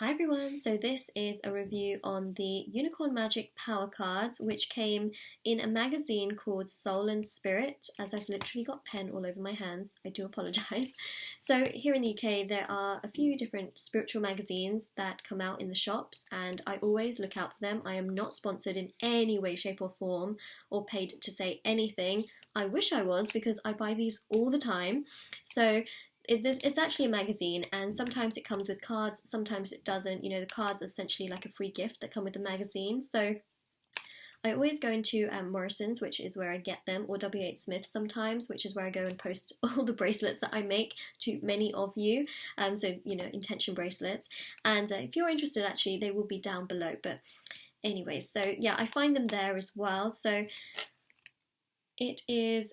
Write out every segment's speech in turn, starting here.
Hi everyone, so this is a review on the Unicorn Magic Power Cards, which came in a magazine called Soul and Spirit, as I've literally got pen all over my hands. I do apologise. So here in the UK there are a few different spiritual magazines that come out in the shops and I always look out for them. I am not sponsored in any way, shape or form or paid to say anything. I wish I was because I buy these all the time. So it's actually a magazine and sometimes it comes with cards, sometimes it doesn't. You know, the cards are essentially like a free gift that come with the magazine. So I always go into Morrison's, which is where I get them, or W.H. Smith sometimes, which is where I go and post all the bracelets that I make to many of you. So, you know, intention bracelets. And if you're interested, actually, they will be down below. But anyway, so yeah, I find them there as well. So it is,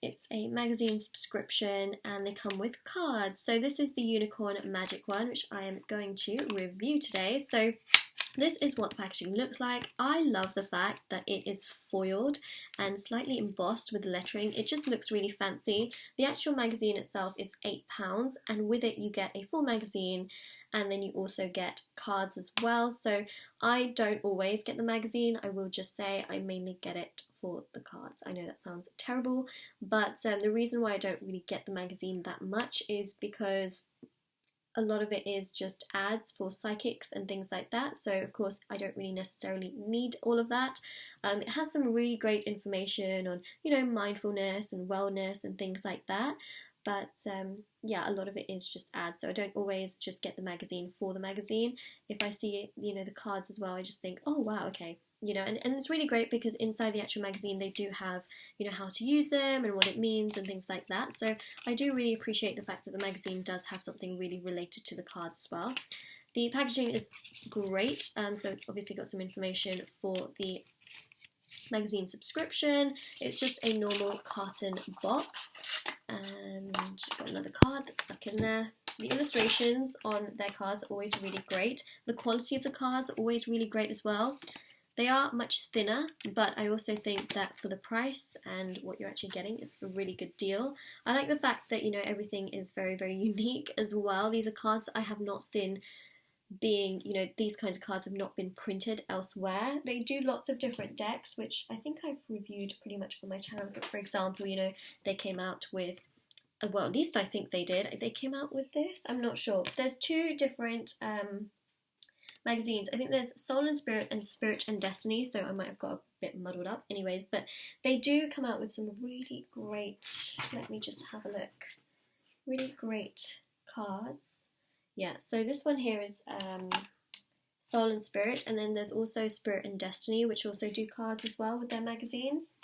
it's a magazine subscription and they come with cards. So this is the Unicorn Magic one, which I am going to review today. So this is what the packaging looks like. I love the fact that it is foiled and slightly embossed with the lettering. It just looks really fancy. The actual magazine itself is £8 and with it you get a full magazine and then you also get cards as well. So I don't always get the magazine. I will just say I mainly get it for the cards. I know that sounds terrible, but the reason why I don't really get the magazine that much is because a lot of it is just ads for psychics and things like that. So of course I don't really necessarily need all of that. It has some really great information on, you know, mindfulness and wellness and things like that. But yeah, a lot of it is just ads. So I don't always just get the magazine for the magazine. If I see, you know, the cards as well, I just think, oh wow, okay. You know, and it's really great because inside the actual magazine they do have, you know, how to use them and what it means and things like that. So I do really appreciate the fact that the magazine does have something really related to the cards as well. The packaging is great, so it's obviously got some information for the magazine subscription. It's just a normal carton box and got another card that's stuck in there. The illustrations on their cards are always really great. The quality of the cards are always really great as well. They are much thinner, but I also think that for the price and what you're actually getting, it's a really good deal. I like the fact that, you know, everything is very, very unique as well. These are cards that I have not seen being, you know, these kinds of cards have not been printed elsewhere. They do lots of different decks, which I think I've reviewed pretty much on my channel. But for example, you know, they came out with, well, at least I think they did. They came out with this. I'm not sure. There's two different magazines. I think there's Soul and Spirit and Spirit and Destiny, so I might have got a bit muddled up. Anyways, but they do come out with some really great, let me just have a look, really great cards. Yeah, so this one here is Soul and Spirit, and then there's also Spirit and Destiny, which also do cards as well with their magazines.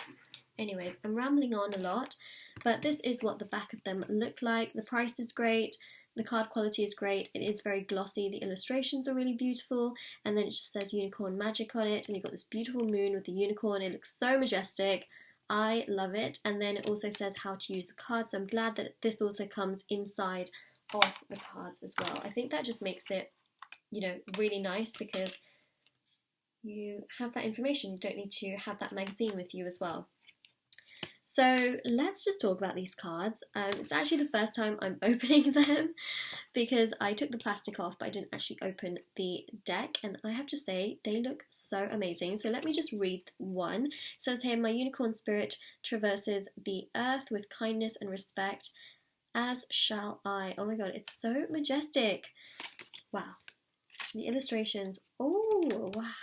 Anyways, I'm rambling on a lot, but this is what the back of them look like. The price is great. The card quality is great. It is very glossy. The illustrations are really beautiful. And then it just says Unicorn Magic on it. And you've got this beautiful moon with the unicorn. It looks so majestic. I love it. And then it also says how to use the cards. So I'm glad that this also comes inside of the cards as well. I think that just makes it, you know, really nice because you have that information. You don't need to have that magazine with you as well. So let's just talk about these cards. It's actually the first time I'm opening them because I took the plastic off but I didn't actually open the deck, and I have to say they look so amazing. So let me just read one. It says here, my unicorn spirit traverses the earth with kindness and respect, as shall I. Oh my god, it's so majestic. Wow. The illustrations, oh wow.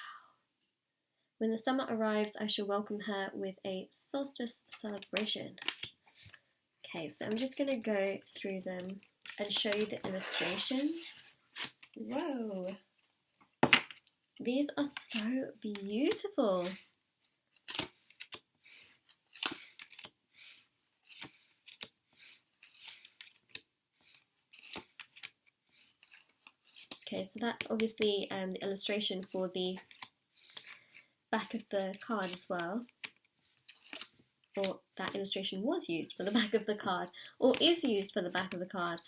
When the summer arrives, I shall welcome her with a solstice celebration. Okay, so I'm just going to go through them and show you the illustrations. Whoa! These are so beautiful. Okay, so that's obviously the illustration for the back of the card as well, or that illustration was used for the back of the card, or is used for the back of the card.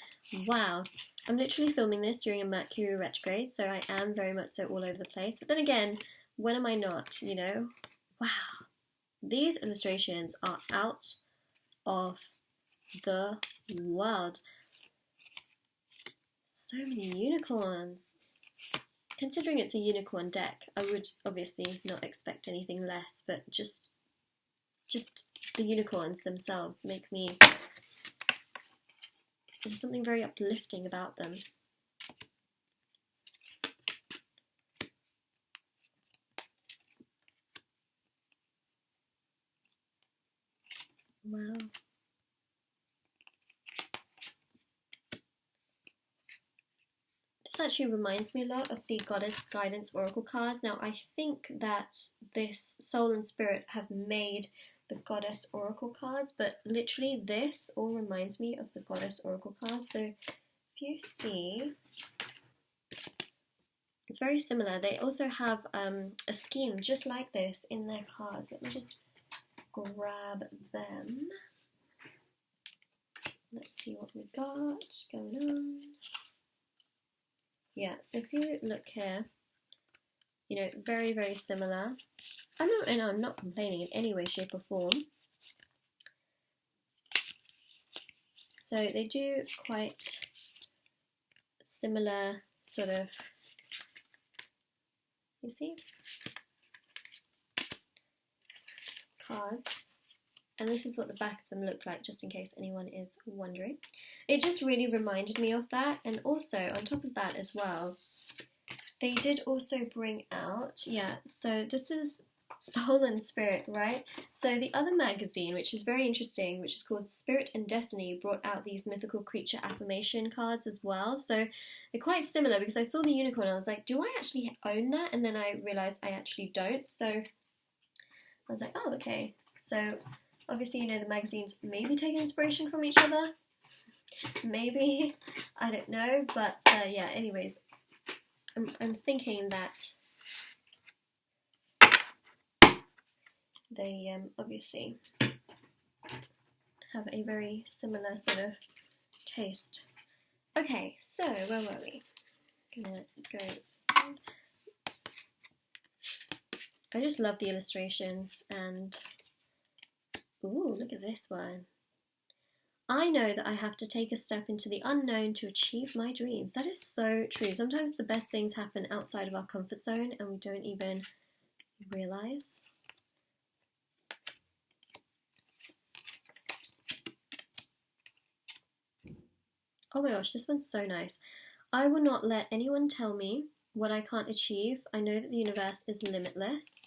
Wow, I'm literally filming this during a Mercury retrograde, so I am very much so all over the place, but then again, when am I not, you know? Wow, these illustrations are out of the world. So many unicorns. Considering it's a unicorn deck, I would obviously not expect anything less, but just the unicorns themselves make me... There's something very uplifting about them. Wow. This actually reminds me a lot of the Goddess Guidance Oracle cards. Now, I think that this Soul and Spirit have made the Goddess Oracle cards, but literally this all reminds me of the Goddess Oracle cards. So if you see, it's very similar. They also have a scheme just like this in their cards. Let me just grab them. Let's see what we got going on. Yeah, so if you look here, you know, very, very similar. I'm not complaining in any way, shape or form. So they do quite similar sort of, you see, cards. And this is what the back of them look like, just in case anyone is wondering. It just really reminded me of that. And also, on top of that as well, they did also bring out, yeah, so this is Soul and Spirit, right? So the other magazine, which is very interesting, which is called Spirit and Destiny, brought out these mythical creature affirmation cards as well. So they're quite similar, because I saw the unicorn and I was like, do I actually own that? And then I realised I actually don't. So I was like, oh, okay. So obviously, you know, the magazines maybe taking inspiration from each other. Maybe. I don't know. But yeah, anyways, I'm thinking that they obviously have a very similar sort of taste. Okay, so where were we? Gonna go. I just love the illustrations, and ooh, look at this one. I know that I have to take a step into the unknown to achieve my dreams. That is so true. Sometimes the best things happen outside of our comfort zone and we don't even realise. Oh my gosh, this one's so nice. I will not let anyone tell me what I can't achieve. I know that the universe is limitless.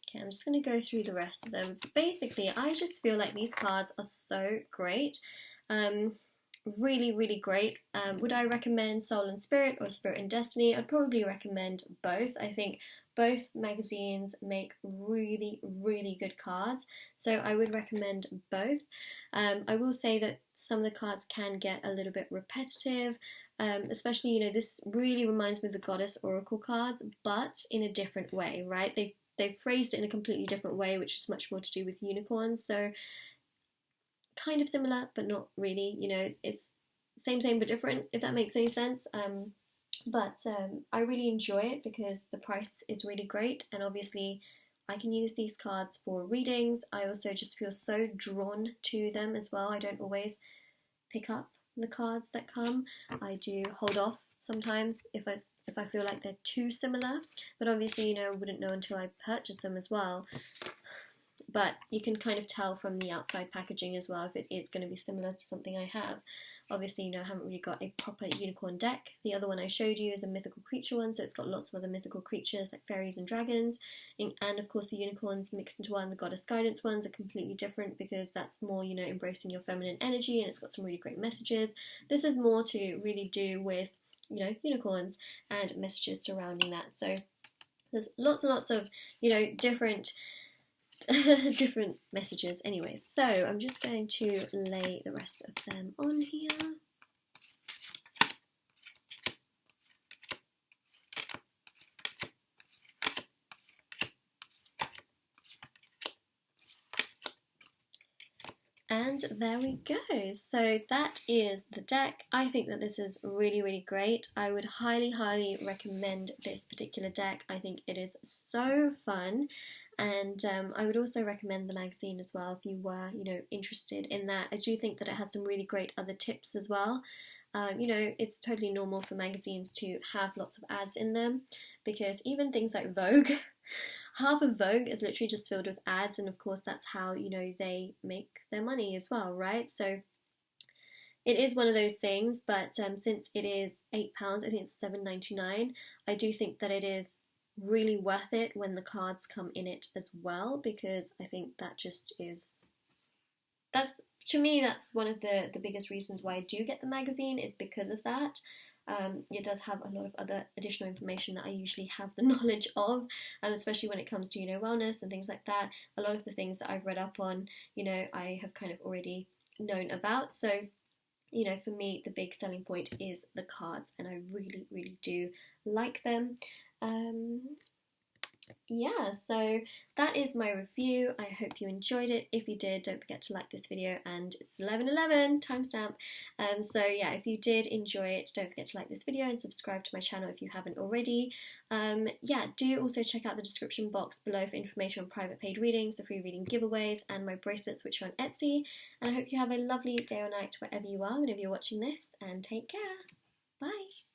Okay, I'm just going to go through the rest of them. Basically, I just feel like these cards are so great. Really, really great. Would I recommend Soul and Spirit or Spirit and Destiny? I'd probably recommend both. I think both magazines make really, really good cards, so I would recommend both. I will say that some of the cards can get a little bit repetitive, especially, you know, this really reminds me of the Goddess Oracle cards, but in a different way, right? They've phrased it in a completely different way, which is much more to do with unicorns, so kind of similar, but not really, you know, it's same but different, if that makes any sense. But I really enjoy it because the price is really great, and obviously I can use these cards for readings. I also just feel so drawn to them as well. I don't always pick up the cards that come. I do hold off sometimes if I feel like they're too similar, but obviously, you know, I wouldn't know until I purchase them as well. But you can kind of tell from the outside packaging as well if it is going to be similar to something I have. Obviously, you know, I haven't really got a proper unicorn deck. The other one I showed you is a mythical creature one, so it's got lots of other mythical creatures like fairies and dragons. And of course, the unicorns mixed into one. The goddess guidance ones are completely different because that's more, you know, embracing your feminine energy, and it's got some really great messages. This is more to really do with, you know, unicorns and messages surrounding that. So there's lots and lots of, you know, different messages. Anyways, so I'm just going to lay the rest of them on here. And And there we go. So that is the deck. I think that this is really, really great. I would highly, highly recommend this particular deck. I think it is so fun. And I would also recommend the magazine as well if you were, interested in that. I do think that it has some really great other tips as well. It's totally normal for magazines to have lots of ads in them, because even things like Vogue, half of Vogue is literally just filled with ads, and of course that's how, they make their money as well, right? So it is one of those things, but since it is £8, I think it's £7.99, I do think that it is really worth it when the cards come in it as well, because I think that just is, to me, that's one of the biggest reasons why I do get the magazine, is because of that. It does have a lot of other additional information that I usually have the knowledge of, especially when it comes to, wellness and things like that. A lot of the things that I've read up on, I have kind of already known about. So, for me, the big selling point is the cards, and I really, really do like them. Yeah, so that is my review. I hope you enjoyed it. If you did, don't forget to like this video, and it's 11:11 timestamp. So yeah, if you did enjoy it, don't forget to like this video and subscribe to my channel if you haven't already. Yeah, do also check out the description box below for information on private paid readings, the free reading giveaways, and my bracelets, which are on Etsy. And I hope you have a lovely day or night wherever you are, whenever you're watching this, and take care. Bye.